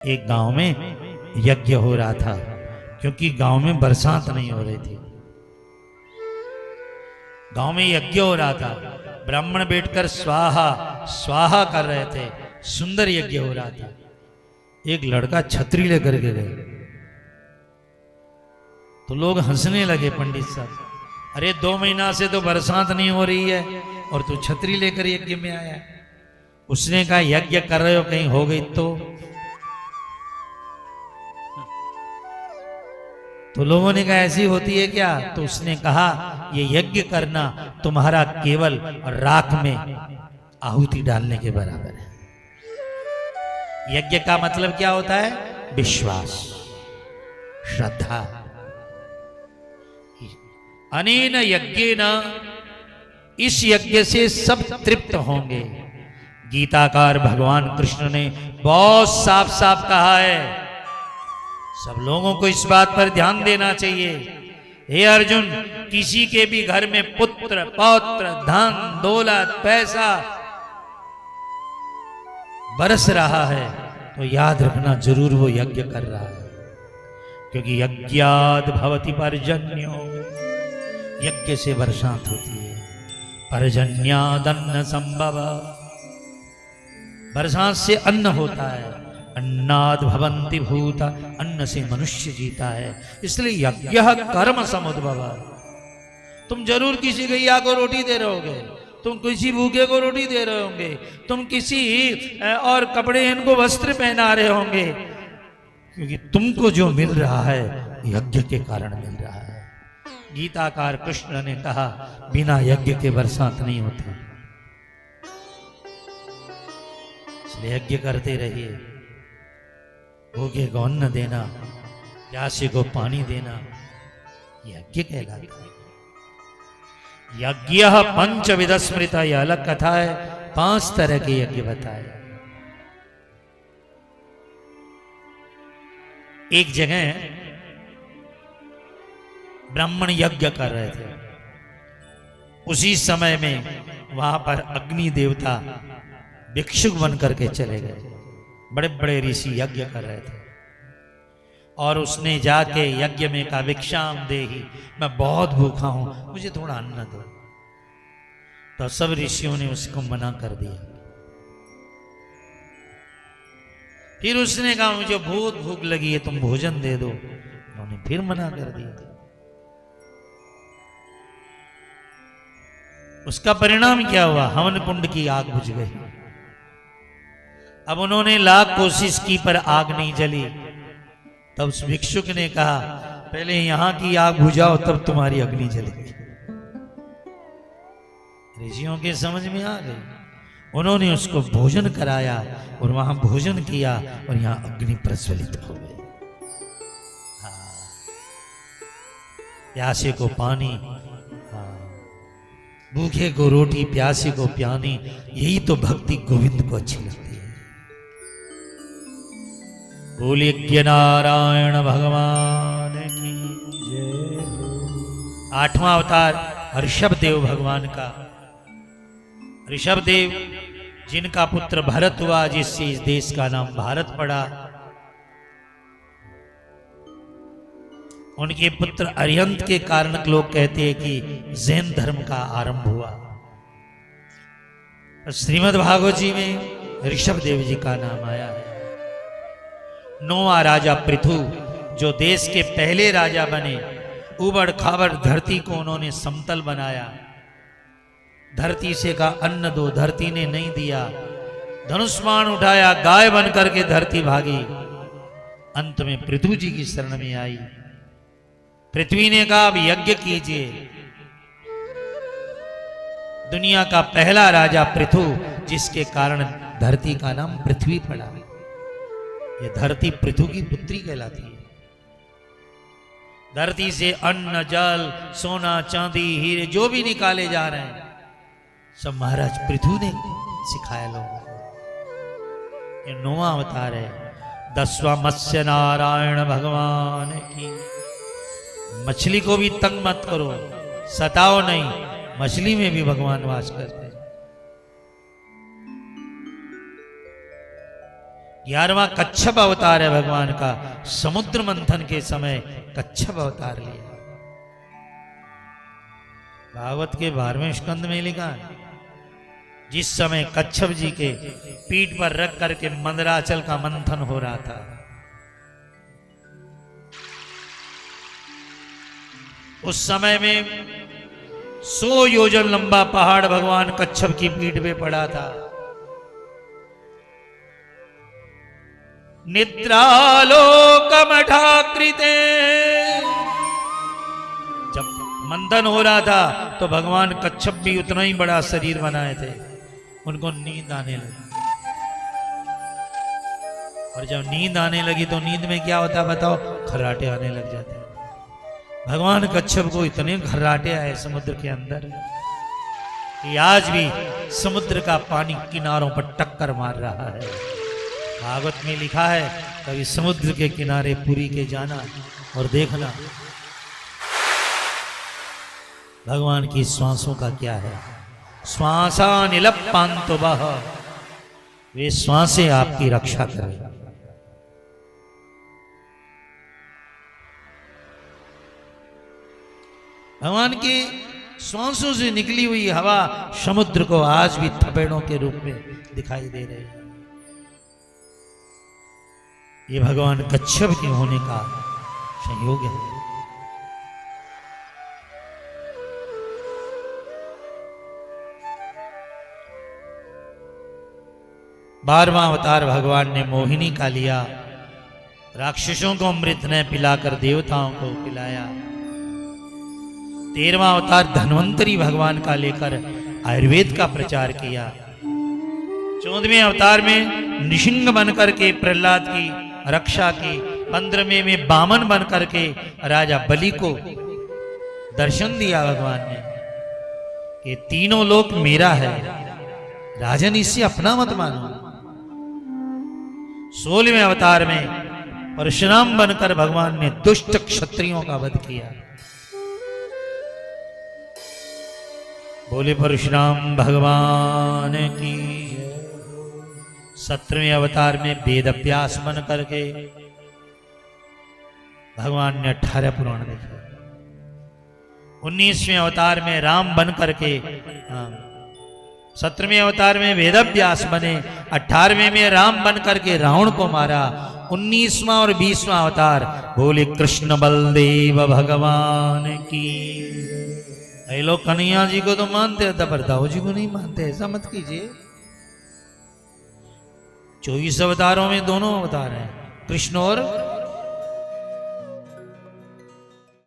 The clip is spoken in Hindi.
एक गांव में यज्ञ हो रहा था क्योंकि गांव में बरसात नहीं हो रही थी। गांव में यज्ञ हो रहा था, ब्राह्मण बैठकर स्वाहा स्वाहा कर रहे थे, सुंदर यज्ञ हो रहा था। एक लड़का छतरी लेकर के गए तो लोग हंसने लगे। पंडित साहब, अरे 2 महीना से तो बरसात नहीं हो रही है और तू छतरी लेकर यज्ञ में आया है। उसने कहा यज्ञ कर रहे हो कहीं हो गई तो लोगों ने कहा ऐसी होती है क्या? तो उसने कहा ये यज्ञ करना तुम्हारा केवल राख में आहुति डालने के बराबर है। यज्ञ का मतलब क्या होता है? विश्वास, श्रद्धा। अनेन यज्ञेन, इस यज्ञ से सब तृप्त होंगे। गीताकार भगवान कृष्ण ने बहुत साफ साफ कहा है। सब लोगों को इस बात पर ध्यान देना चाहिए। हे अर्जुन, किसी के भी घर में पुत्र पौत्र धन दौलत पैसा बरस रहा है तो याद रखना जरूर वो यज्ञ कर रहा है, क्योंकि यज्ञाद भवति पर्जन्यो, यज्ञ से बरसात होती है। पर्जन्यादन्न संभव, बरसात से अन्न होता है। अन्नाद भवन्ति भूता, अन्न से मनुष्य जीता है। इसलिए यज्ञ कर्म समुद्भव। तुम जरूर किसी गैया को रोटी दे रहे होगे, तुम किसी भूखे को रोटी दे रहे होंगे, तुम किसी और कपड़े इनको वस्त्र पहना रहे होंगे, क्योंकि तुमको जो मिल रहा है यज्ञ के कारण मिल रहा है। गीताकार कृष्ण ने कहा बिना यज्ञ के बरसात नहीं होती। इसलिए यज्ञ करते रहिए। भूखे को अन्न देना, प्यासे को पानी देना, यज्ञ कहलाता है। यज्ञ पंचविध स्मृता, यह अलग कथा है। 5 तरह के यज्ञ बताए। एक जगह ब्राह्मण यज्ञ कर रहे थे। उसी समय में वहां पर अग्नि देवता भिक्षुक बन करके चले गए। बड़े बड़े ऋषि यज्ञ कर रहे थे और उसने जाके यज्ञ में कहा भिक्षाम देहि, मैं बहुत भूखा हूं, मुझे थोड़ा अन्न दो। तो सब ऋषियों ने उसको मना कर दिया। फिर उसने कहा मुझे बहुत भूख लगी है, तुम भोजन दे दो। उन्होंने फिर मना कर दिया। उसका परिणाम क्या हुआ? हवन कुंड की आग बुझ गई। अब उन्होंने लाख कोशिश की पर आग नहीं जली। तब उस भिक्षुक ने कहा पहले यहां की आग बुझाओ तब तुम्हारी अग्नि जलेगी। ऋषियों के समझ में आ गई। उन्होंने उसको भोजन कराया और वहां भोजन किया और यहां अग्नि प्रज्वलित हो गई। प्यासे को पानी, भूखे को रोटी, प्यासे को प्यानी, यही तो भक्ति गोविंद को अच्छी लगती है। बोलिए नारायण भगवान की जय। 8वां अवतार ऋषभ देव भगवान का। ऋषभ देव जिनका पुत्र भरत हुआ, जिससे इस देश का नाम भारत पड़ा। उनके पुत्र अरिहंत के कारण लोग कहते हैं कि जैन धर्म का आरंभ हुआ। श्रीमद् भागवत जी में ऋषभ देव जी का नाम आया है। 9वां राजा पृथु, जो देश के पहले राजा बने, उबड़ खाबड़ धरती को उन्होंने समतल बनाया। धरती से कहा अन्न दो, धरती ने नहीं दिया। धनुष्मान उठाया, गाय बन करके धरती भागी। अंत में पृथु जी की शरण में आई। पृथ्वी ने कहा अब यज्ञ कीजिए। दुनिया का पहला राजा पृथु, जिसके कारण धरती का नाम पृथ्वी पड़ा। ये धरती पृथु की पुत्री कहलाती है। धरती से अन्न जल सोना चांदी हीरे जो भी निकाले जा रहे हैं सब महाराज पृथु ने सिखाया लोगों को। ये 9वां अवतार है। 10वां मत्स्य नारायण भगवान की। मछली को भी तंग मत करो, सताओ नहीं, मछली में भी भगवान वास करते हैं। 11वां कच्छप अवतार है भगवान का। समुद्र मंथन के समय कच्छप अवतार लिया। भागवत के 12वें स्कंद में लिखा है, जिस समय कच्छप जी के पीठ पर रख करके मंदराचल का मंथन हो रहा था, उस समय में 100 योजन लंबा पहाड़ भगवान कच्छप की पीठ पे पड़ा था। निद्रालोकमठाकृते, जब मंथन हो रहा था तो भगवान कच्छप भी उतना ही बड़ा शरीर बनाए थे। उनको नींद आने लगी, और जब नींद आने लगी तो नींद में क्या होता बताओ? खर्राटे आने लग जाते हैं। भगवान कच्छप को इतने खर्राटे आए समुद्र के अंदर कि आज भी समुद्र का पानी किनारों पर टक्कर मार रहा है। भागवत में लिखा है, कभी समुद्र के किनारे पुरी के जाना और देखना भगवान की श्वासों का क्या है। श्वासा निलपांतो बह, वे श्वासें आपकी रक्षा करें। भगवान की श्वासों से निकली हुई हवा समुद्र को आज भी थपेड़ों के रूप में दिखाई दे रही है। ये भगवान कच्छप के होने का संयोग है। 12वां अवतार भगवान ने मोहिनी का लिया। राक्षसों को अमृत ने पिलाकर देवताओं को पिलाया। 13वां अवतार धन्वंतरी भगवान का लेकर आयुर्वेद का प्रचार किया। 14वें अवतार में नृसिंह बनकर के प्रहलाद की रक्षा की। 15वें में बामन बनकर के राजा बलि को दर्शन दिया भगवान ने कि तीनों लोक मेरा है, राजन इससे अपना मत मानो। 16वें अवतार में परशुराम बनकर भगवान ने दुष्ट क्षत्रियों का वध किया। बोले परशुराम भगवान की। 17वें अवतार में वेद अभ्यास बन करके भगवान ने 18 पुराण देखे। 19वें अवतार में राम बन करके 17वें अवतार में वेदव्यास बने। 18वें में राम बन करके रावण को मारा। 19वां और 20वां अवतार बोले कृष्ण बलदेव भगवान की। ये लोग कन्हैया जी को तो मानते हैं, पर दाऊ जी को नहीं मानते। ऐसा मत कीजिए। 24 अवतारों में दोनों अवतार हैं, कृष्ण और